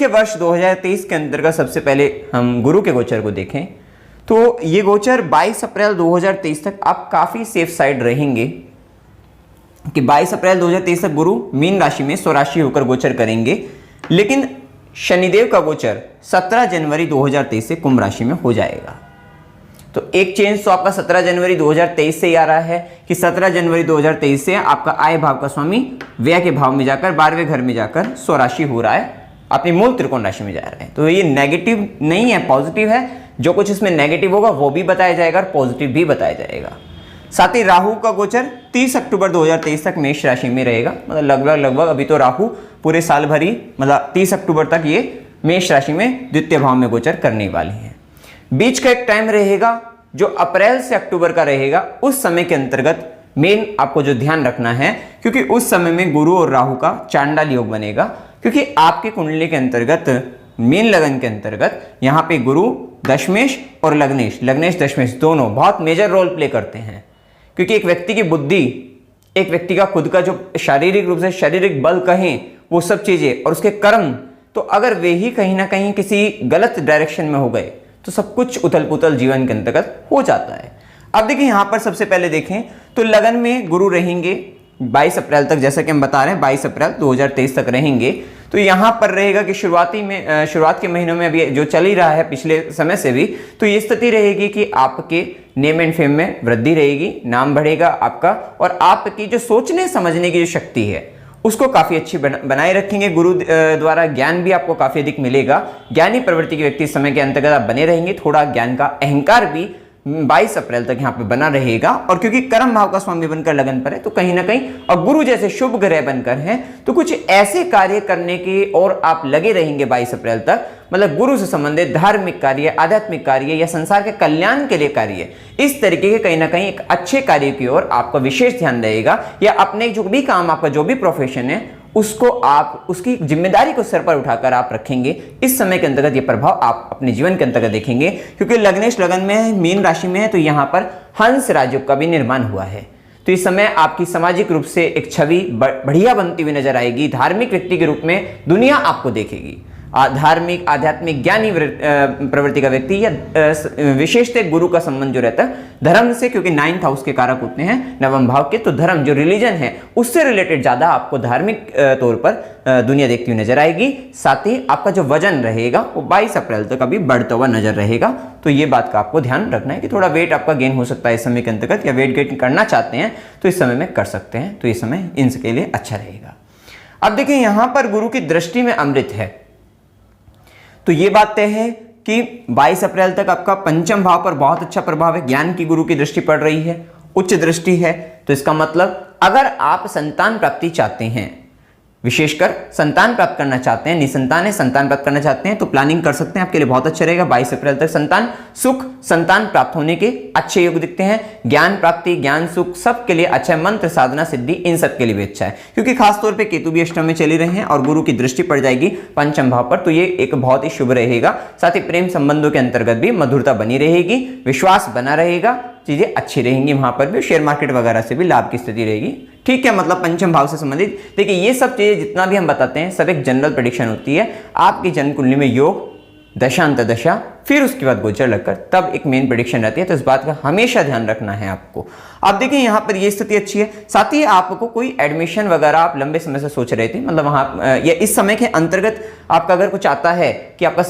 के वर्ष 2023 के अंतर्गत सबसे पहले हम गुरु के गोचर को देखें तो ये गोचर 22 अप्रैल 2023 तक आप काफ़ी सेफ साइड रहेंगे कि 22 अप्रैल 2023 तक गुरु मीन राशि में स्वराशि होकर गोचर करेंगे। लेकिन शनिदेव का गोचर 17 जनवरी 2023 से कुंभ राशि में हो जाएगा। तो एक चेंज तो आपका 17 जनवरी 2023 से ही आ रहा है कि 17 जनवरी 2023 से आपका आय भाव का स्वामी व्यय के भाव में जाकर 12वें घर में जाकर स्वराशि हो रहा है, अपनी मूल त्रिकोण राशि में जा रहा है। तो ये नेगेटिव नहीं है, पॉजिटिव है। जो कुछ इसमें नेगेटिव होगा वो भी बताया जाएगा और पॉजिटिव भी बताया जाएगा। साथ ही राहु का गोचर 30 अक्टूबर 2023 तक मेष राशि में रहेगा। मतलब लगभग अभी तो राहु पूरे साल भर ही मतलब 30 अक्टूबर तक ये मेष राशि में द्वितीय भाव में गोचर करने वाले हैं। बीच का एक टाइम रहेगा जो अप्रैल से अक्टूबर का रहेगा। उस समय के अंतर्गत मेन आपको जो ध्यान रखना है, क्योंकि उस समय में गुरु और राहु का चांडाल योग बनेगा, क्योंकि आपके कुंडली के अंतर्गत मीन लगन के अंतर्गत यहाँ पे गुरु दशमेश और लग्नेश दशमेश दोनों बहुत मेजर रोल प्ले करते हैं। क्योंकि एक व्यक्ति की बुद्धि, एक व्यक्ति का खुद का जो शारीरिक रूप से शारीरिक बल कहें वो सब चीजें और उसके कर्म, तो अगर वे ही कहीं ना कहीं किसी गलत डायरेक्शन में हो गए तो सब कुछ उथल पुथल जीवन के अंतर्गत हो जाता है। अब देखिए यहाँ पर सबसे पहले देखें तो लगन में गुरु रहेंगे 22 अप्रैल तक, जैसा कि हम बता रहे हैं 22 अप्रैल 2023 तक रहेंगे। तो यहाँ पर रहेगा कि शुरुआत के महीनों में अभी जो चल ही रहा है पिछले समय से भी, तो ये स्थिति रहेगी कि आपके नेम एंड फेम में वृद्धि रहेगी, नाम बढ़ेगा आपका, और आपकी जो सोचने समझने की जो शक्ति है उसको काफी अच्छी बनाए रखेंगे। गुरु द्वारा ज्ञान भी आपको काफी अधिक मिलेगा। ज्ञानी प्रवृत्ति के व्यक्ति समय के अंतर्गत आप बने रहेंगे। थोड़ा ज्ञान का अहंकार भी 22 अप्रैल तक यहाँ पे बना रहेगा। और क्योंकि कर्म भाव का स्वामी बनकर लगन पर है तो कहीं ना कहीं, और गुरु जैसे शुभ ग्रह बनकर हैं, तो कुछ ऐसे कार्य करने की और आप लगे रहेंगे 22 अप्रैल तक। मतलब गुरु से संबंधित धार्मिक कार्य, आध्यात्मिक कार्य या संसार के कल्याण के लिए कार्य, इस तरीके के कहीं ना कहीं एक अच्छे कार्य की ओर आपका विशेष ध्यान रहेगा। या अपने जो भी काम, आपका जो भी प्रोफेशन है उसको आप उसकी जिम्मेदारी को सर पर उठाकर आप रखेंगे। इस समय के अंतर्गत ये प्रभाव आप अपने जीवन के अंतर्गत देखेंगे। क्योंकि लग्नेश लगन में है, मीन राशि में है, तो यहाँ पर हंस राजयोग का भी निर्माण हुआ है। तो इस समय आपकी सामाजिक रूप से एक छवि बढ़िया बनती हुई नजर आएगी। धार्मिक व्यक्ति के रूप में दुनिया आपको देखेगी। धार्मिक, आध्यात्मिक, ज्ञानी प्रवृत्ति का व्यक्ति या विशेषतः गुरु का संबंध जो रहता है धर्म से, क्योंकि 9th हाउस के कारक होते हैं नवम भाव के, तो धर्म जो रिलीजन है उससे रिलेटेड ज्यादा आपको धार्मिक तौर पर दुनिया देखती हुई नजर आएगी। साथ ही आपका जो वजन रहेगा वो 22 अप्रैल तक अभी बढ़ता हुआ नजर रहेगा। तो ये बात का आपको ध्यान रखना है कि थोड़ा वेट आपका गेन हो सकता है इस समय के अंतर्गत, या वेट गेन करना चाहते हैं तो इस समय में कर सकते हैं। तो इस समय इनके लिए अच्छा रहेगा। अब देखिए यहाँ पर गुरु की दृष्टि में अमृत है, तो ये बात तय है कि 22 अप्रैल तक आपका पंचम भाव पर बहुत अच्छा प्रभाव है। ज्ञान की गुरु की दृष्टि पड़ रही है, उच्च दृष्टि है। तो इसका मतलब अगर आप संतान प्राप्ति चाहते हैं, विशेषकर संतान प्राप्त करना चाहते हैं, निसंतान है, संतान प्राप्त करना चाहते हैं, तो प्लानिंग कर सकते हैं, आपके लिए बहुत अच्छा रहेगा। 22 अप्रैल तक संतान सुख, संतान प्राप्त होने के अच्छे योग दिखते हैं। ज्ञान प्राप्ति, ज्ञान सुख सब के लिए अच्छा है। मंत्र साधना सिद्धि इन सब के लिए भी अच्छा है, क्योंकि खासतौर पे केतु भी अष्टम में चले रहे हैं और गुरु की दृष्टि पड़ जाएगी पंचम भाव पर, तो ये एक बहुत ही शुभ रहेगा। साथ ही प्रेम संबंधों के अंतर्गत भी मधुरता बनी रहेगी, विश्वास बना रहेगा, चीजें अच्छी रहेंगी। वहां पर भी शेयर मार्केट वगैरह से भी लाभ की स्थिति रहेगी। ठीक है, मतलब पंचम भाव से संबंधित देखिए ये सब चीजें जितना भी हम बताते हैं सब एक जनरल प्रेडिक्शन होती है। आपकी जन्म कुंडली में योग, दशा अंतर्दशा, फिर उसके बाद गोचर लगकर तब एक मेन प्रेडिक्शन रहती है। तो इस बात का हमेशा ध्यान रखना है आपको। आप देखिए यहाँ पर ये स्थिति अच्छी है। साथ ही आपको कोई एडमिशन वगैरह आप लंबे समय से सोच रहे थे, मतलब वहाँ या इस समय के अंतर्गत आपका अगर कुछ आता है कि आपका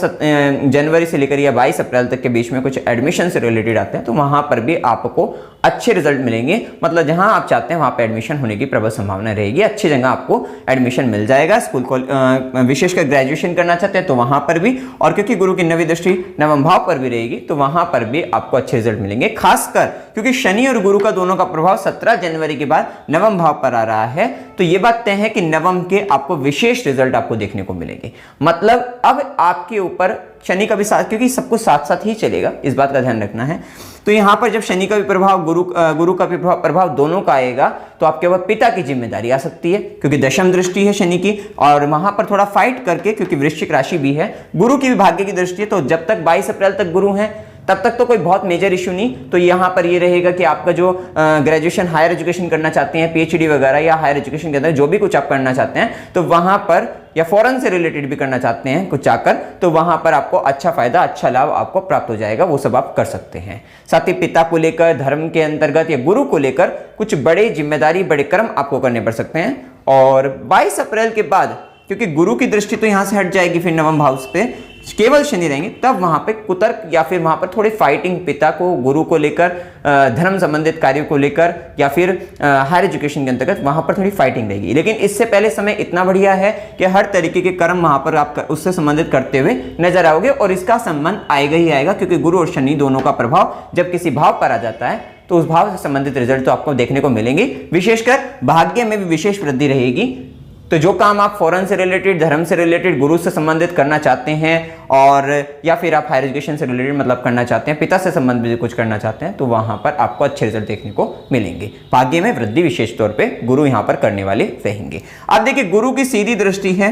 जनवरी से लेकर या 22 अप्रैल तक के बीच में कुछ एडमिशन से रिलेटेड आते हैं, तो वहाँ पर भी आपको अच्छे रिजल्ट मिलेंगे। मतलब जहाँ आप चाहते हैं वहाँ पर एडमिशन होने की प्रबल संभावना रहेगी। अच्छी जगह आपको एडमिशन मिल जाएगा। स्कूल विशेषकर ग्रेजुएशन करना चाहते हैं तो वहाँ पर भी, और क्योंकि गुरु की नवी दृष्टि नवम भाव पर भी रहेगी तो वहां पर भी आपको अच्छे रिजल्ट मिलेंगे। खासकर क्योंकि शनि और गुरु का दोनों का प्रभाव 17 जनवरी के बाद नवम भाव पर आ रहा है, तो यह बात तय है कि नवम के आपको विशेष रिजल्ट आपको देखने को मिलेंगे। मतलब अब आपके ऊपर शनि का भी साथ, क्योंकि सब कुछ साथ साथ ही चलेगा, इस बात का ध्यान रखना है। तो यहां पर जब शनि का भी प्रभाव, गुरु का भी प्रभाव दोनों का आएगा, तो आपके ऊपर पिता की जिम्मेदारी आ सकती है, क्योंकि दशम दृष्टि है शनि की, और वहां पर थोड़ा फाइट करके, क्योंकि वृश्चिक राशि भी है, गुरु की भी भाग्य की दृष्टि है। तो जब तक 22 अप्रैल तक गुरु है तब तक तो कोई बहुत मेजर इशू नहीं। तो यहाँ पर ये रहेगा कि आपका जो ग्रेजुएशन हायर एजुकेशन करना चाहते हैं, पीएचडी वगैरह या हायर एजुकेशन के अंदर जो भी कुछ आप करना चाहते हैं, तो वहां पर या फॉरेन से रिलेटेड भी करना चाहते हैं कुछ आकर, तो वहां पर आपको अच्छा फायदा, अच्छा लाभ आपको प्राप्त हो जाएगा, वो सब आप कर सकते हैं। साथ ही पिता को लेकर, धर्म के अंतर्गत या गुरु को लेकर कुछ बड़े जिम्मेदारी, बड़े कर्म आपको करने पड़ सकते हैं। और 22 अप्रैल के बाद, क्योंकि गुरु की दृष्टि तो यहां से हट जाएगी, फिर नवम भाव पे केवल शनि रहेंगे, तब वहां पे कुतर्क या फिर वहां पर थोड़ी फाइटिंग पिता को, गुरु को लेकर, धर्म संबंधित कार्यों को लेकर या फिर हायर एजुकेशन के अंतर्गत वहां पर थोड़ी फाइटिंग रहेगी। लेकिन इससे पहले समय इतना बढ़िया है कि हर तरीके के कर्म वहां पर आप उससे संबंधित करते हुए नजर आओगे, और इसका संबंध आएगा ही आएगा, क्योंकि गुरु और शनि दोनों का प्रभाव जब किसी भाव पर आ जाता है तो उस भाव से संबंधित रिजल्ट तो आपको देखने को मिलेंगे। विशेषकर भाग्य में भी विशेष वृद्धि रहेगी। तो जो काम आप फॉरेन से रिलेटेड, धर्म से रिलेटेड, गुरु से संबंधित करना चाहते हैं, और या फिर आप हायर एजुकेशन से रिलेटेड मतलब करना चाहते हैं, पिता से संबंधित कुछ करना चाहते हैं, तो वहां पर आपको अच्छे रिजल्ट देखने को मिलेंगे। भाग्य में वृद्धि विशेष तौर पे गुरु यहां पर करने वाले रहेंगे। अब देखिए, गुरु की सीधी दृष्टि है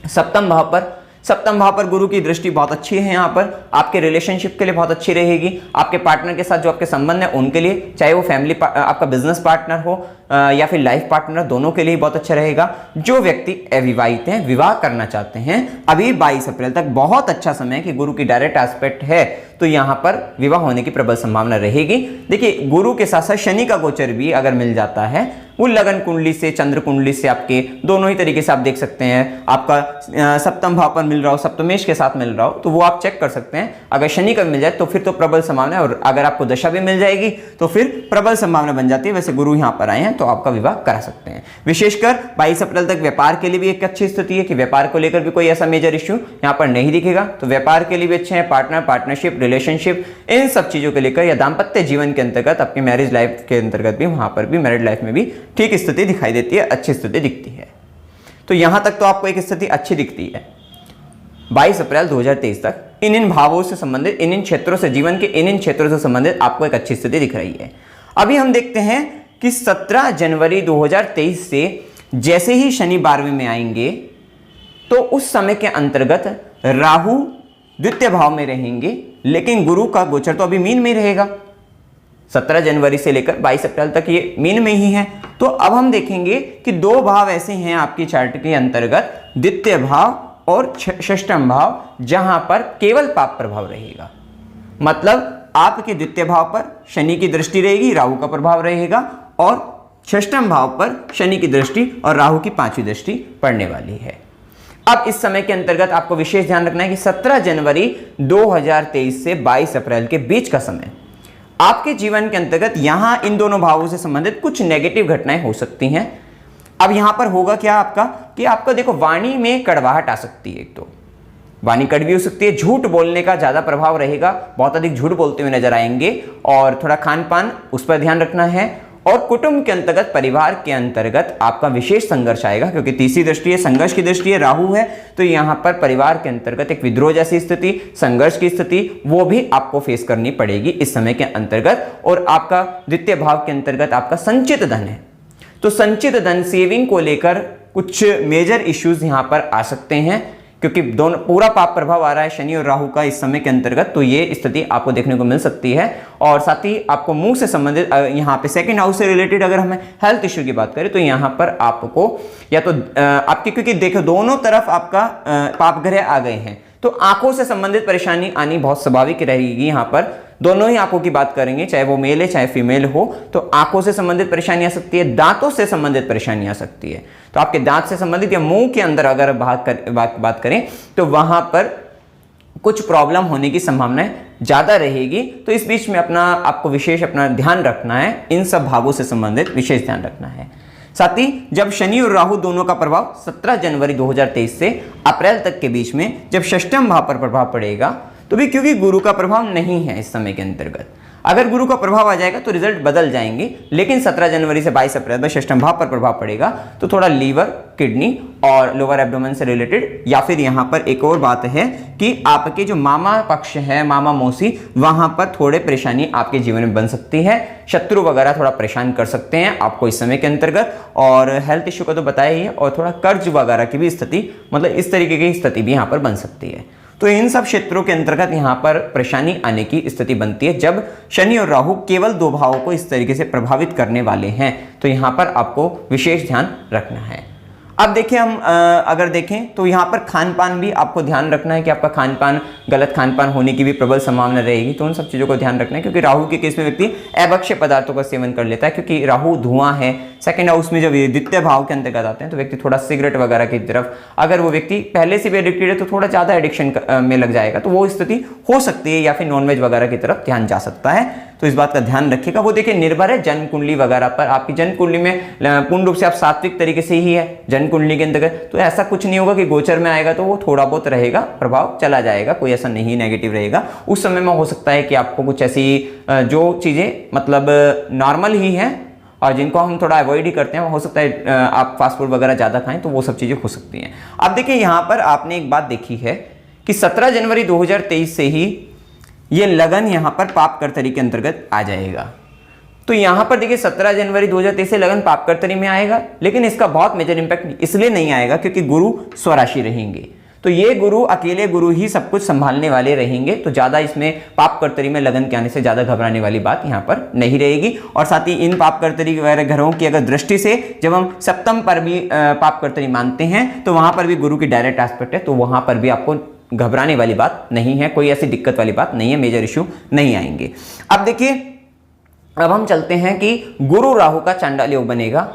सप्तम भाव पर। सप्तम भाव पर गुरु की दृष्टि बहुत अच्छी है। यहाँ पर आपके रिलेशनशिप के लिए बहुत अच्छी रहेगी। आपके पार्टनर के साथ जो आपके संबंध है उनके लिए, चाहे वो फैमिली आपका बिजनेस पार्टनर हो या फिर लाइफ पार्टनर, दोनों के लिए बहुत अच्छा रहेगा। जो व्यक्ति अविवाहित हैं, विवाह करना चाहते हैं, अभी 22 अप्रैल तक बहुत अच्छा समय है कि गुरु की डायरेक्ट एस्पेक्ट है, तो यहाँ पर विवाह होने की प्रबल संभावना रहेगी। देखिए, गुरु के साथ साथ शनि का गोचर भी अगर मिल जाता है, वो लगन कुंडली से, चंद्र कुंडली से, आपके दोनों ही तरीके से आप देख सकते हैं। आपका सप्तम भाव पर मिल रहा हो, सप्तमेश के साथ मिल रहा हो, तो वो आप चेक कर सकते हैं। अगर शनि का मिल जाए तो फिर तो प्रबल संभावना है, और अगर आपको दशा भी मिल जाएगी तो फिर प्रबल संभावना बन जाती है। वैसे गुरु यहाँ पर आए हैं तो आपका विवाह करा सकते हैं। विशेषकर 22 अप्रैल तक व्यापार के लिए भी एक अच्छी स्थिति है कि व्यापार को लेकर भी कोई ऐसा मेजर इश्यू यहाँ पर नहीं दिखेगा, तो व्यापार के लिए भी अच्छे हैं। पार्टनर, पार्टनरशिप, रिलेशनशिप, इन सब चीजों को लेकर या दाम्पत्य जीवन के अंतर्गत, आपके मैरिज लाइफ के अंतर्गत भी, वहां पर भी मैरिड लाइफ में भी ठीक स्थिति दिखाई देती है, अच्छी स्थिति दिखती है। तो यहां तक तो आपको एक स्थिति अच्छी दिखती है। 22 अप्रैल 2023 तक इन भावों से संबंधित, इन क्षेत्रों से, जीवन के इन क्षेत्रों से संबंधित आपको एक अच्छी स्थिति दिख रही है। अभी हम देखते हैं कि 17 जनवरी 2023 से जैसे ही शनि 12वें में आएंगे, तो उस समय के अंतर्गत राहु द्वितीय भाव में रहेंगे, लेकिन गुरु का गोचर तो अभी मीन में ही रहेगा। 17 जनवरी से लेकर 22 अप्रैल तक ये मीन में ही है। तो अब हम देखेंगे कि दो भाव ऐसे हैं आपकी चार्ट के अंतर्गत, द्वितीय भाव और षष्ठम भाव, जहां पर केवल पाप प्रभाव रहेगा। मतलब आपके द्वितीय भाव पर शनि की दृष्टि रहेगी, राहु का प्रभाव रहेगा, और षष्ठम भाव पर शनि की दृष्टि और राहु की 5वीं दृष्टि पड़ने वाली है। अब इस समय के अंतर्गत आपको विशेष ध्यान रखना है कि 17 जनवरी 2023 से 22 अप्रैल के बीच का समय आपके जीवन के अंतर्गत यहां इन दोनों भावों से संबंधित कुछ नेगेटिव घटनाएं हो सकती हैं। अब यहां पर होगा क्या आपका, कि आपका देखो वाणी में कड़वाहट आ सकती है। एक तो वाणी कड़वी हो सकती है, झूठ बोलने का ज्यादा प्रभाव रहेगा, बहुत अधिक झूठ बोलते हुए नजर आएंगे, और थोड़ा खान पान उस पर ध्यान रखना है। और कुटुंब के अंतर्गत, परिवार के अंतर्गत आपका विशेष संघर्ष आएगा, क्योंकि तीसरी दृष्टि है, संघर्ष की दृष्टि है, राहु है, तो यहां पर परिवार के अंतर्गत एक विद्रोह जैसी स्थिति, संघर्ष की स्थिति, वो भी आपको फेस करनी पड़ेगी इस समय के अंतर्गत। और आपका द्वितीय भाव के अंतर्गत आपका संचित धन है, तो संचित धन, सेविंग को लेकर कुछ मेजर इश्यूज यहां पर आ सकते हैं, क्योंकि दोनों पूरा पाप प्रभाव आ रहा है शनि और राहु का इस समय के अंतर्गत, तो ये स्थिति आपको देखने को मिल सकती है। और साथ ही आपको मुंह से संबंधित, यहाँ पे सेकंड हाउस से रिलेटेड अगर हमें हेल्थ इश्यू की बात करें, तो यहाँ पर आपको या तो आपकी, क्योंकि देखो दोनों तरफ आपका पाप ग्रह आ गए हैं, तो आंखों से संबंधित परेशानी आनी बहुत स्वाभाविक रहेगी। यहाँ पर दोनों ही आंखों की बात करेंगे, चाहे वो मेल है चाहे फीमेल हो, तो आंखों से संबंधित परेशानी आ सकती है, दांतों से संबंधित परेशानी आ सकती है। तो आपके दांत से संबंधित या मुंह के अंदर अगर बात करें, तो वहां पर कुछ प्रॉब्लम होने की संभावना ज्यादा रहेगी। तो इस बीच में आपको विशेष अपना ध्यान रखना है, इन सब भावों से संबंधित विशेष ध्यान रखना है। साथ ही जब शनि और राहु दोनों का प्रभाव 17 जनवरी 2023 से अप्रैल तक के बीच में जब षष्ठम भाव पर प्रभाव पड़ेगा, तो भी क्योंकि गुरु का प्रभाव नहीं है इस समय के अंतर्गत, अगर गुरु का प्रभाव आ जाएगा तो रिजल्ट बदल जाएंगे। लेकिन 17 जनवरी से 22 अप्रैल में षष्ठम भाव पर प्रभाव पड़ेगा, तो थोड़ा लीवर, किडनी और लोअर एब्डोमेन से रिलेटेड, या फिर यहाँ पर एक और बात है कि आपके जो मामा पक्ष है, मामा मौसी, वहां पर थोड़े परेशानी आपके जीवन में बन सकती है। शत्रु वगैरह थोड़ा परेशान कर सकते हैं आपको इस समय के अंतर्गत, और हेल्थ इश्यू का तो बताया ही है, और थोड़ा कर्ज वगैरह की भी स्थिति, मतलब इस तरीके की स्थिति भी यहाँ पर बन सकती है। तो इन सब क्षेत्रों के अंतर्गत यहाँ पर परेशानी आने की स्थिति बनती है जब शनि और राहु केवल दो भावों को इस तरीके से प्रभावित करने वाले हैं। तो यहाँ पर आपको विशेष ध्यान रखना है। अब देखिए हम अगर देखें तो यहाँ पर खान पान भी आपको ध्यान रखना है कि आपका खान पान गलत खान पान होने की भी प्रबल संभावना रहेगी। तो उन सब चीज़ों को ध्यान रखना है, क्योंकि राहु के केस में व्यक्ति अभक्ष्य पदार्थों का सेवन कर लेता है, क्योंकि राहु धुआं है। सेकंड हाउस में जब द्वितीय भाव के अंतर्गत आते हैं तो व्यक्ति थोड़ा सिगरेट वगैरह की तरफ, अगर वो व्यक्ति पहले से भी एडिक्टेड है तो थोड़ा ज़्यादा एडिक्शन में लग जाएगा, तो वो स्थिति हो सकती है, या फिर नॉनवेज वगैरह की तरफ ध्यान जा सकता है। तो इस बात का ध्यान रखिएगा। वो देखिए निर्भर है जन्म कुंडली वगैरह पर। आपकी जन्म कुंडली में पूर्ण रूप से आप सात्विक तरीके से ही है जन्म कुंडली के अंतर्गत, तो ऐसा कुछ नहीं होगा कि गोचर में आएगा तो वो थोड़ा बहुत रहेगा, प्रभाव चला जाएगा, कोई ऐसा नहीं नेगेटिव रहेगा। उस समय में हो सकता है कि आपको कुछ ऐसी जो चीजें मतलब नॉर्मल ही हैं और जिनको हम थोड़ा अवॉइड ही करते हैं, हो सकता है आप फास्ट फूड वगैरह ज्यादा खाएं, तो वो सब चीजें हो सकती हैं। अब देखिए यहाँ पर आपने एक बात देखी है कि 17 जनवरी 2023 से ही ये लगन यहां पर पापकर्तरी के अंतर्गत आ जाएगा। तो यहां पर देखिए 17 जनवरी 2023 से लगन पापकर्तरी में आएगा, लेकिन इसका बहुत मेजर इंपैक्ट इसलिए नहीं आएगा क्योंकि गुरु स्वराशि रहेंगे। तो ये गुरु अकेले गुरु ही सब कुछ संभालने वाले रहेंगे, तो ज्यादा इसमें पापकर्तरी में लगन के आने से ज्यादा घबराने वाली बात यहां पर नहीं रहेगी। और साथ ही इन पापकर्तरी वगैरह ग्रहों की अगर दृष्टि से जब हम सप्तम पर भी पापकर्तरी मानते हैं तो वहां पर भी गुरु की डायरेक्ट एस्पेक्ट है, तो वहां पर भी आपको घबराने वाली बात नहीं है, कोई ऐसी दिक्कत वाली बात नहीं है, मेजर इश्यू नहीं आएंगे। अब देखिए अब हम चलते हैं कि गुरु राहु का चांडाल योग बनेगा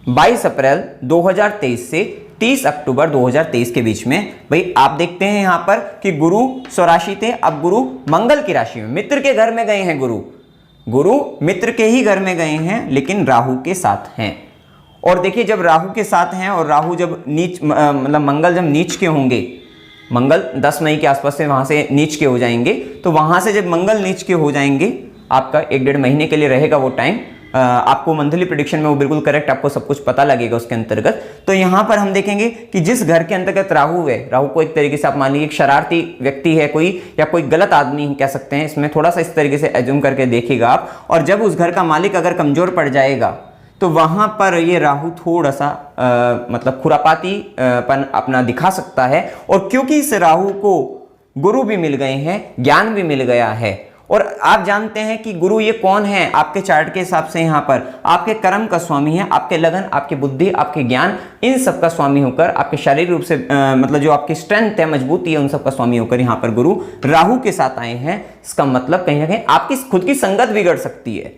22 अप्रैल 2023 से 30 अक्टूबर 2023 के बीच में। भाई आप देखते हैं यहां पर कि गुरु स्वराशि थे, अब गुरु मंगल की राशि में मित्र के घर में गए हैं। गुरु मित्र के ही घर में गए हैं, लेकिन राहु के साथ हैं। और देखिए जब राहु के साथ हैं और राहु जब नीच मतलब मंगल जब नीच के होंगे, मंगल 10 मई के आसपास से वहां से नीच के हो जाएंगे, तो वहां से जब मंगल नीच के हो जाएंगे, आपका 1-1.5 महीने के लिए रहेगा वो टाइम। आपको मंथली प्रेडिक्शन में वो बिल्कुल करेक्ट आपको सब कुछ पता लगेगा उसके अंतर्गत। तो यहां पर हम देखेंगे कि जिस घर के अंतर्गत राहु है, राहु को एक तरीके से आप मान लीजिए एक शरारती व्यक्ति है कोई, या कोई गलत आदमी कह सकते हैं, इसमें थोड़ा सा इस तरीके से एज्यूम करके देखिएगा आप। और जब उस घर का मालिक अगर कमजोर पड़ जाएगा तो वहां पर ये राहु थोड़ा सा मतलब खुरापाती पन अपना दिखा सकता है। और क्योंकि इस राहु को गुरु भी मिल गए हैं, ज्ञान भी मिल गया है, और आप जानते हैं कि गुरु ये कौन है आपके चार्ट के हिसाब से, यहाँ पर आपके कर्म का स्वामी है, आपके लगन, आपके बुद्धि, आपके ज्ञान, इन सब का स्वामी होकर, आपके शारीरिक रूप से मतलब जो आपकी स्ट्रेंथ है, मजबूती है, उन सब का स्वामी होकर यहाँ पर गुरु राहु के साथ आए हैं। इसका मतलब कहीं ना कहीं आपकी खुद की संगत बिगड़ सकती है,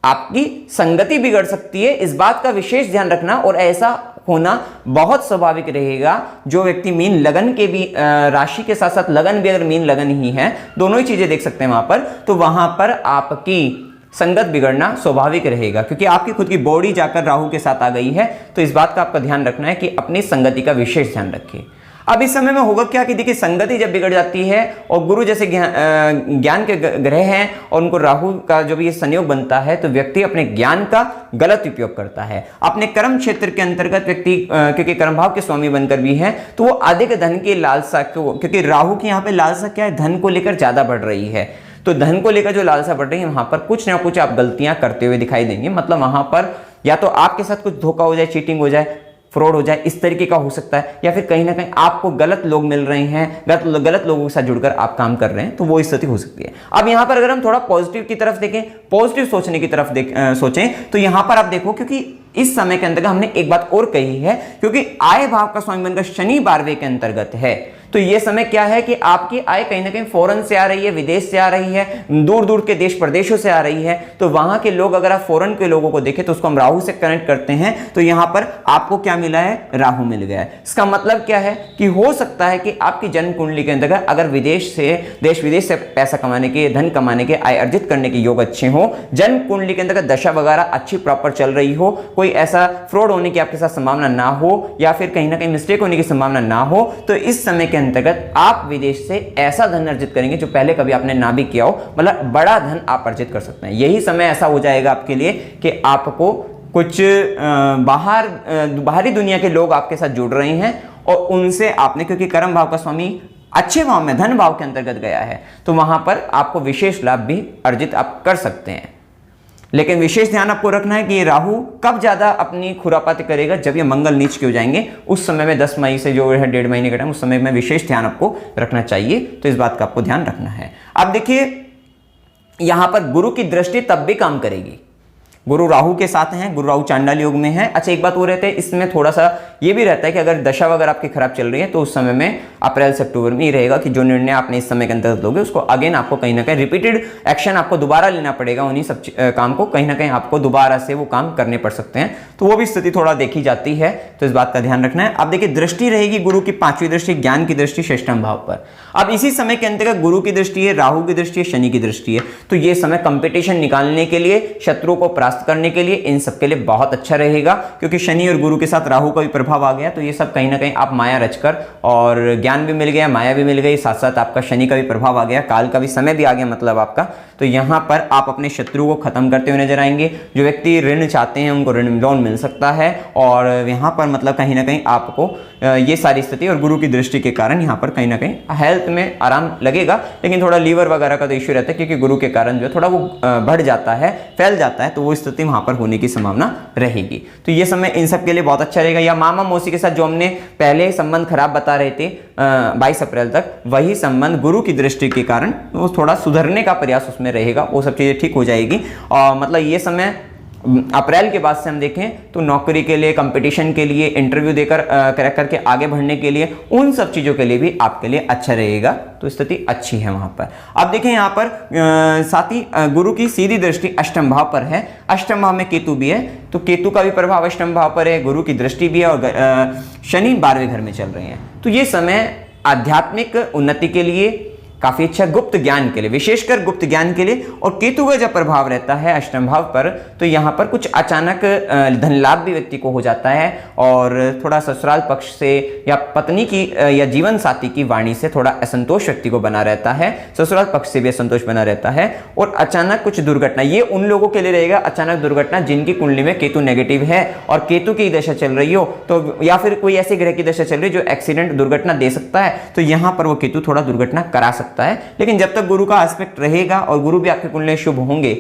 आपकी संगति बिगड़ सकती है, इस बात का विशेष ध्यान रखना। और ऐसा होना बहुत स्वाभाविक रहेगा। जो व्यक्ति मीन लगन के भी राशि के साथ साथ लगन भी अगर मीन लगन ही है, दोनों ही चीजें देख सकते हैं वहां पर, तो वहां पर आपकी संगत बिगड़ना स्वाभाविक रहेगा, क्योंकि आपकी खुद की बॉडी जाकर राहु के साथ आ गई है। तो इस बात का आपका ध्यान रखना है कि अपनी संगति का विशेष ध्यान रखिए। अब इस समय में होगा क्या कि देखिए संगति जब बिगड़ जाती है और गुरु जैसे ज्ञान के ग्रह हैं और उनको राहु का जो भी ये संयोग बनता है, तो व्यक्ति अपने ज्ञान का गलत उपयोग करता है। अपने कर्म क्षेत्र के अंतर्गत व्यक्ति क्योंकि कर्म भाव के स्वामी बनकर भी है, तो वो अधिक धन की लालसा को, क्योंकि राहु की यहाँ पे लालसा क्या है, धन को लेकर ज्यादा बढ़ रही है, तो धन को लेकर जो लालसा बढ़ रही है वहां पर कुछ ना कुछ आप गलतियां करते हुए दिखाई देंगे। मतलब वहां पर या तो आपके साथ कुछ धोखा हो जाए, चीटिंग हो जाए, फ्रॉड हो जाए, इस तरीके का हो सकता है, या फिर कहीं ना कहीं आपको गलत लोग मिल रहे हैं, गलत लोगों के साथ जुड़कर आप काम कर रहे हैं, तो वो स्थिति हो सकती है। अब यहां पर अगर हम थोड़ा पॉजिटिव की तरफ देखें, पॉजिटिव सोचने की तरफ सोचें, तो यहां पर आप देखो, क्योंकि इस समय के अंतर्गत हमने एक बात और कही है, क्योंकि आय भाव का स्वामी बनकर शनि 12वें के अंतर्गत है, तो ये समय क्या है कि आपकी आय कहीं ना कहीं फॉरेन से आ रही है, विदेश से आ रही है, दूर दूर के देश प्रदेशों से आ रही है। तो वहां के लोग, अगर आप फॉरेन के लोगों को देखें तो उसको हम राहु से कनेक्ट करते हैं, तो यहां पर आपको क्या मिला है, राहु मिल गया है। इसका मतलब क्या है कि हो सकता है कि आपकी जन्म कुंडली के अंतर्गत अगर विदेश से, देश विदेश से पैसा कमाने के, धन कमाने के, आय अर्जित करने के योग अच्छे हो, जन्म कुंडली के अंतर्गत दशा वगैरह अच्छी प्रॉपर चल रही हो, कोई ऐसा फ्रॉड होने की आपके साथ संभावना ना हो, या फिर कहीं ना कहीं मिस्टेक होने की संभावना ना हो, तो इस समय के अंतर्गत आप विदेश से ऐसा धन अर्जित करेंगे जो पहले कभी आपने ना भी किया हो, मतलब बड़ा धन आप अर्जित कर सकते हैं। यही समय ऐसा हो जाएगा आपके लिए कि आपको कुछ बाहरी दुनिया के लोग आपके साथ जुड़ रहे हैं, और उनसे आपने, क्योंकि कर्म भाव का स्वामी अच्छे भाव में, धन भाव के अंतर्गत गया है, तो वहां पर आपको विशेष लाभ भी अर्जित आप कर सकते हैं। लेकिन विशेष ध्यान आपको रखना है कि ये राहु कब ज्यादा अपनी खुरापाती करेगा, जब ये मंगल नीच के हो जाएंगे उस समय में 10 मई से जो है 1.5 महीने का टाइम, उस समय में विशेष ध्यान आपको रखना चाहिए। तो इस बात का आपको ध्यान रखना है। अब देखिए यहां पर गुरु की दृष्टि तब भी काम करेगी, गुरु राहु के साथ हैं, गुरु राहु चांडाल योग में है। अच्छा एक बात वो रहता है इसमें थोड़ा सा ये भी रहता है कि अगर दशा वगैरह आपकी खराब चल रही है तो उस समय में अप्रैल से अक्टूबर में ही रहेगा कि जो निर्णय आपने इस समय के अंतर्गत लोगे उसको अगेन आपको कहीं ना कहीं रिपीटेड एक्शन आपको दोबारा लेना पड़ेगा, उन्हीं सब काम को कहीं ना कहीं आपको दोबारा से वो काम करने पड़ सकते हैं, तो वो भी स्थिति थोड़ा देखी जाती है, तो इस बात का ध्यान रखना है। अब देखिए दृष्टि रहेगी गुरु की 5वीं दृष्टि, ज्ञान की दृष्टि षष्ठम भाव पर। अब इसी समय के अंतर्गत गुरु की दृष्टि है, राहु की दृष्टि है, शनि की दृष्टि है, तो ये समय कंपटीशन निकालने के लिए, शत्रुओं को परास्त करने के लिए इन सबके लिए बहुत अच्छा रहेगा, क्योंकि शनि और गुरु के साथ राहु का भी प्रभाव आ गया, तो ये सब कहीं ना कहीं आप माया रचकर, और ज्ञान भी मिल गया, माया भी मिल गई, साथ साथ आपका शनि का भी प्रभाव आ गया, काल का भी समय भी आ गया मतलब आपका, तो यहां पर आप अपने शत्रु को खत्म करते हुए नजर आएंगे। जो व्यक्ति ऋण चाहते हैं उनको ऋण लोन मिल सकता है, और यहां पर मतलब कहीं ना कहीं आपको ये सारी स्थिति और गुरु की दृष्टि के कारण यहां पर कहीं ना कहीं हेल्थ में आराम लगेगा, लेकिन थोड़ा लीवर वगैरह का तो इश्यू रहता है, क्योंकि गुरु के कारण जो थोड़ा वो बढ़ जाता है, फैल जाता है, तो वो स्थिति वहां पर होने की संभावना रहेगी। तो ये समय इन सब के लिए बहुत अच्छा रहेगा। या मामा मौसी के साथ जो हमने पहले संबंध खराब बता रहे थे 22 अप्रैल तक, वही संबंध गुरु की दृष्टि के कारण वो थोड़ा सुधरने का प्रयास उसमें रहेगा, वो सब चीजें ठीक हो जाएगी। और मतलब ये समय अप्रैल के बाद से हम देखें तो नौकरी के लिए, कंपटीशन के लिए, इंटरव्यू देकर क्रैक करके आगे बढ़ने के लिए, उन सब चीजों के लिए भी आपके लिए अच्छा रहेगा, तो स्थिति अच्छी है वहां पर। अब देखें यहाँ पर साथ ही गुरु की सीधी दृष्टि अष्टम भाव पर है, अष्टम भाव में केतु भी है, तो केतु का भी प्रभाव अष्टम भाव पर है, गुरु की दृष्टि भी है, और शनि 12वें घर में चल रहे हैं, तो ये समय आध्यात्मिक उन्नति के लिए काफी अच्छा, गुप्त ज्ञान के लिए, विशेषकर गुप्त ज्ञान के लिए। और केतु का जब प्रभाव रहता है अष्टम भाव पर, तो यहाँ पर कुछ अचानक धन लाभ भी व्यक्ति को हो जाता है, और थोड़ा ससुराल पक्ष से या पत्नी की या जीवन साथी की वाणी से थोड़ा असंतोष व्यक्ति को बना रहता है, ससुराल पक्ष से भी असंतोष बना रहता है, और अचानक कुछ दुर्घटना, ये उन लोगों के लिए रहेगा अचानक दुर्घटना जिनकी कुंडली में केतु नेगेटिव है और केतु की दशा चल रही हो, तो या फिर कोई ऐसे ग्रह की दशा चल रही है जो एक्सीडेंट दुर्घटना दे सकता है, तो यहाँ पर वो केतु थोड़ा दुर्घटना करा सकता है। लेकिन जब तक गुरु का एस्पेक्ट रहेगा और गुरु भी आपके कुंडली शुभ होंगे,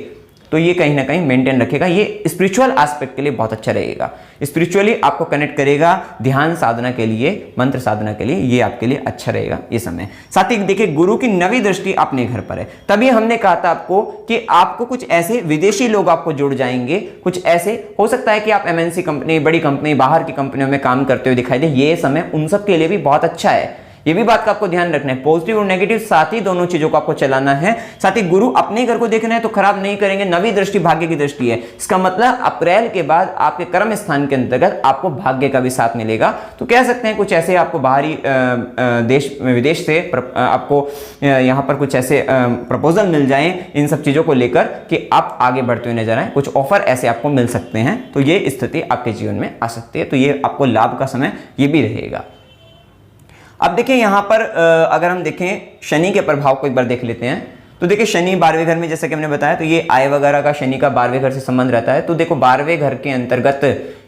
तो ये कहीं ना कहीं मेंटेन रखेगा, ये स्पिरिचुअल एस्पेक्ट के लिए बहुत अच्छा रहेगा, स्पिरिचुअली आपको कनेक्ट करेगा, ध्यान साधना के लिए, मंत्र साधना के लिए ये आपके लिए अच्छा रहेगा ये समय। साथ ही देखिए गुरु की 9वीं दृष्टि अपने घर पर है, तभी हमने कहा था आपको कि आपको कुछ ऐसे विदेशी लोग आपको जुड़ जाएंगे, कुछ ऐसे हो सकता है कि आप एमएनसी कंपनी, बड़ी कंपनी, बाहर की कंपनियों में काम करते हुए दिखाई दे, ये समय उन सब के लिए भी बहुत अच्छा है, ये भी बात का आपको ध्यान रखना है, पॉजिटिव और नेगेटिव साथ ही दोनों चीजों को आपको चलाना है। साथ ही गुरु अपने घर को देखना है तो खराब नहीं करेंगे, 9वीं दृष्टि भाग्य की दृष्टि है, इसका मतलब अप्रैल के बाद आपके कर्म स्थान के अंतर्गत आपको भाग्य का भी साथ मिलेगा। तो कह सकते हैं कुछ ऐसे आपको बाहरी देश विदेश से आपको यहाँ पर कुछ ऐसे प्रपोजल मिल जाए इन सब चीजों को लेकर कि आप आगे बढ़ते हुए नजर आए, कुछ ऑफर ऐसे आपको मिल सकते हैं, तो ये स्थिति आपके जीवन में आ सकती है, तो ये आपको लाभ का समय ये भी रहेगा। अब देखिए यहां पर अगर हम देखें शनि के प्रभाव को एक बार देख लेते हैं, तो देखिए शनि 12वें घर में, जैसे कि हमने बताया, तो ये आय वगैरह का शनि का 12वें घर से संबंध रहता है, तो देखो 12वें घर के अंतर्गत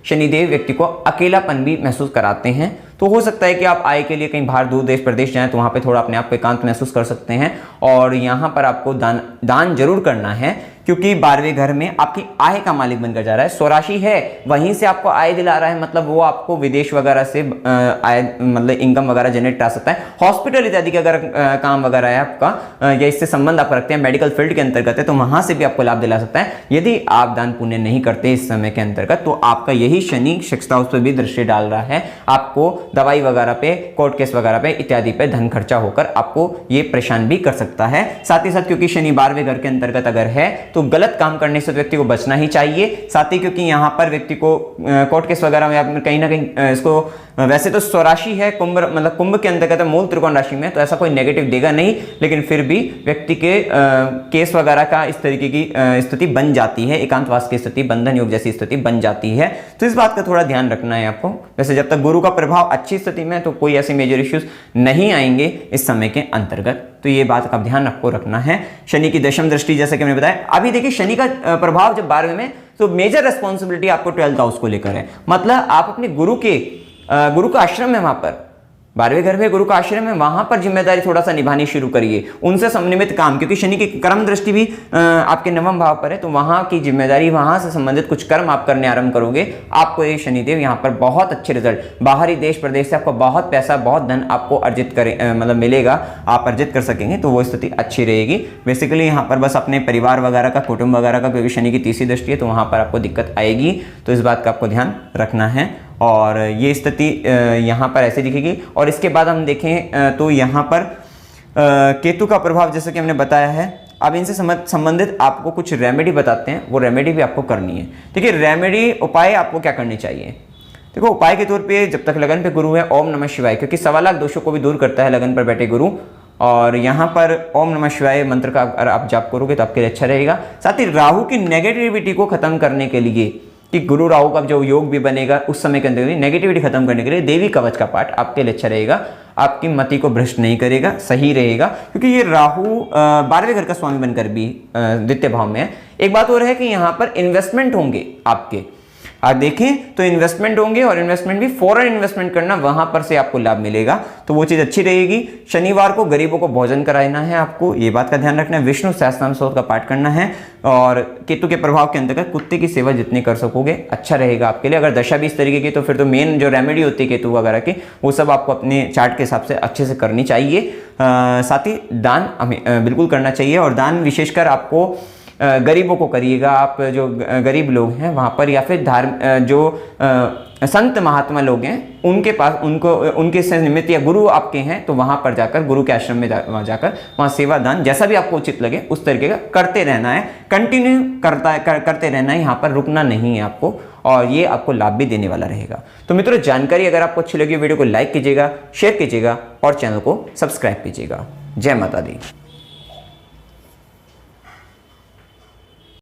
शनिदेव व्यक्ति को अकेलापन भी महसूस कराते हैं, तो हो सकता है कि आप आय के लिए कहीं बाहर दूर देश प्रदेश जाएं तो वहां पे थोड़ा अपने आप को एकांत महसूस कर सकते हैं, और यहां पर आपको दान जरूर करना है, क्योंकि 12वें घर में आपकी आय का मालिक बनकर जा रहा है, स्वराशि है, वहीं से आपको आय दिला रहा है, मतलब वो आपको विदेश वगैरह से आय मतलब इनकम वगैरह जनरेट कर सकता है। हॉस्पिटल इत्यादि का अगर काम वगैरह है आपका या इससे संबंध आप रखते हैं, मेडिकल फील्ड के अंतर्गत है, तो वहां से भी आपको लाभ दिला सकता है। यदि आप दान पुण्य नहीं करते इस समय के अंतर्गत, तो आपका यही शनि शिक्षा उस पर भी दृष्टि डाल रहा है, आपको दवाई वगैरह पे, कोर्ट केस वगैरह पे इत्यादि पे धन खर्चा होकर आपको ये परेशान भी कर सकता है। साथ ही साथ क्योंकि शनि 12वें घर के अंतर्गत अगर है तो गलत काम करने से व्यक्ति को बचना ही चाहिए। साथ ही क्योंकि यहाँ पर व्यक्ति को कोर्ट केस वगैरह में कहीं ना कहीं इसको, वैसे तो स्वराशि है, कुंभ मतलब कुंभ के अंतर्गत है, मूल त्रिकोण राशि में, तो ऐसा कोई नेगेटिव देगा नहीं, लेकिन फिर भी व्यक्ति के केस वगैरह का इस तरीके की स्थिति बन जाती है, एकांतवास की स्थिति, बंधन योग जैसी स्थिति बन जाती है, तो इस बात का थोड़ा ध्यान रखना है आपको। वैसे जब तक गुरु का प्रभाव अच्छी स्थिति में है तो कोई ऐसे मेजर इश्यूज नहीं आएंगे इस समय के अंतर्गत, तो ये बात का ध्यान आपको रखना है। शनि की दशम दृष्टि जैसे कि हमने बताया, अभी देखिए शनि का प्रभाव जब 12वें में, तो मेजर रेस्पॉन्सिबिलिटी आपको 12th हाउस को लेकर है, मतलब आप अपने गुरु का आश्रम है वहां पर, 12वें घर में गुरु का आश्रम है, वहां पर जिम्मेदारी थोड़ा सा निभानी शुरू करिए, उनसे संबंधित काम, क्योंकि शनि की कर्म दृष्टि भी आपके 9वें भाव पर है, तो वहां की जिम्मेदारी, वहां से संबंधित कुछ कर्म आप करने आरंभ करोगे, आपको ये शनिदेव यहाँ पर बहुत अच्छे रिजल्ट, बाहरी देश प्रदेश से आपको बहुत पैसा, बहुत धन आपको अर्जित करे मतलब मिलेगा, आप अर्जित कर सकेंगे, तो वो स्थिति अच्छी रहेगी। बेसिकली यहाँ पर बस अपने परिवार वगैरह का, कुटुंब वगैरह का, क्योंकि शनि की तीसरी दृष्टि है, तो वहां पर आपको दिक्कत आएगी, तो इस बात का आपको ध्यान रखना है। और ये स्थिति यहाँ पर ऐसे दिखेगी। और इसके बाद हम देखें तो यहाँ पर केतु का प्रभाव जैसे कि हमने बताया है। अब इनसे संबंधित आपको कुछ रेमेडी बताते हैं, वो रेमेडी भी आपको करनी है। देखिए रेमेडी उपाय आपको क्या करने चाहिए। देखो उपाय के तौर पे जब तक लगन पे गुरु है, ओम नमः शिवाय, क्योंकि 1.25 लाख दोषों को भी दूर करता है लगन पर बैठे गुरु, और यहाँ पर ओम नमः शिवाय मंत्र का अगर आप जाप करोगे तो आपके लिए अच्छा रहेगा। साथ ही राहु की नेगेटिविटी को खत्म करने के लिए, कि गुरु राहु का जो योग भी बनेगा उस समय के अंदर नेगेटिविटी खत्म करने के लिए देवी कवच का पाठ आपके लिए अच्छा रहेगा, आपकी मति को भ्रष्ट नहीं करेगा, सही रहेगा, क्योंकि ये राहु 12वें घर का स्वामी बनकर भी द्वितीय भाव में है। एक बात और है कि यहाँ पर इन्वेस्टमेंट होंगे आपके, आप देखें तो इन्वेस्टमेंट होंगे, और इन्वेस्टमेंट भी फॉरेन इन्वेस्टमेंट करना, वहां पर से आपको लाभ मिलेगा, तो वो चीज अच्छी रहेगी। शनिवार को गरीबों को भोजन कराना है आपको, ये बात का ध्यान रखना है। विष्णु सहस्त्रनाम स्तोत्र का पाठ करना है, और केतु के प्रभाव के अंतर्गत कुत्ते की सेवा जितनी कर सकोगे अच्छा रहेगा आपके लिए। अगर दशा भी इस तरीके की, तो फिर तो मेन जो रेमेडी होती है केतु वगैरह की, वो सब आपको अपने चार्ट के हिसाब से अच्छे से करनी चाहिए। साथ ही दान हमें बिल्कुल करना चाहिए, और दान विशेषकर आपको गरीबों को करिएगा, आप जो गरीब लोग हैं वहाँ पर, या फिर जो संत महात्मा लोग हैं उनके पास, उनके से निमित्त, या गुरु आपके हैं तो वहाँ पर जाकर, गुरु के आश्रम में वहाँ जाकर वहाँ सेवा दान जैसा भी आपको उचित लगे उस तरीके का करते रहना है, कंटिन्यू करते रहना है, यहाँ पर रुकना नहीं है आपको, और ये आपको लाभ भी देने वाला रहेगा। तो मित्रों जानकारी अगर आपको अच्छी लगी वीडियो को लाइक कीजिएगा, शेयर कीजिएगा और चैनल को सब्सक्राइब कीजिएगा। जय माता दी।